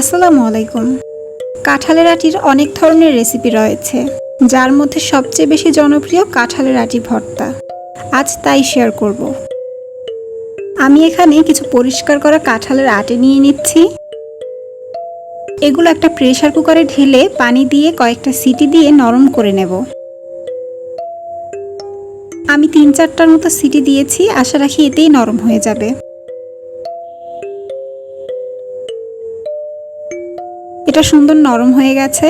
আসসালামু আলাইকুম। কাঁঠালের আটির অনেক ধরনের রেসিপি রয়েছে, যার মধ্যে সবচেয়ে বেশি জনপ্রিয় কাঁঠালের আটি ভর্তা। আজ তাই শেয়ার করব। আমি এখানে কিছু পরিষ্কার করা কাঁঠালের আটি নিয়ে নিচ্ছি। এগুলো একটা প্রেসার কুকারে ঢেলে পানি দিয়ে কয়েকটা সিটি দিয়ে নরম করে নেব। আমি ৩-৪টার মতো সিটি দিয়েছি, আশা রাখি এতেই নরম হয়ে যাবে। এটা সুন্দর নরম হয়ে গেছে।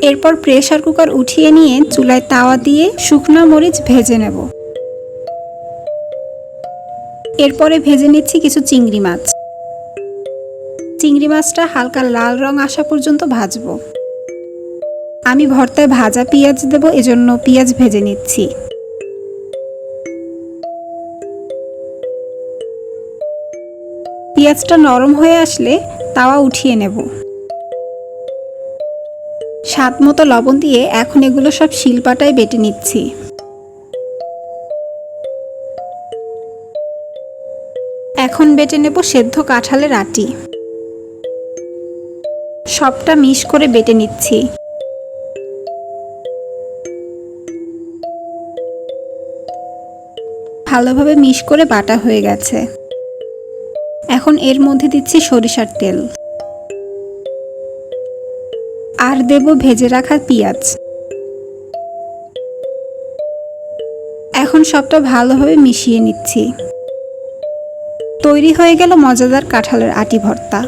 এরপর প্রেসার কুকার উঠিয়ে নিয়ে চুলায় তাওয়া দিয়ে শুকনো মরিচ ভেজে নেব। এরপরে ভেজে নিচ্ছি কিছু চিংড়ি মাছ। চিংড়ি মাছটা হালকা লাল রং আসা পর্যন্ত ভাজবো। আমি ভর্তায় ভাজা পেঁয়াজ দেব, এজন্য পেঁয়াজ ভেজে নিচ্ছি। পেঁয়াজটা নরম হয়ে আসলে তাওয়া উঠিয়ে নেব। স্বাদ মতো লবণ দিয়ে এখন এগুলো সব শিলপাটায় বেটে নিচ্ছি। এখন বেটে নেব সেদ্ধ কাঁঠালের আটি। সবটা মিশ করে বেটে নিচ্ছি। ভালোভাবে মিশ করে বাটা হয়ে গেছে। এখন এর মধ্যে দিচ্ছি সরিষার তেল আর দেব ভেজে রাখা পেঁয়াজ। এখন সবটা ভালোভাবে মিশিয়ে নিচ্ছি। তৈরি হয়ে গেল মজাদার কাঁঠালের আটি ভর্তা।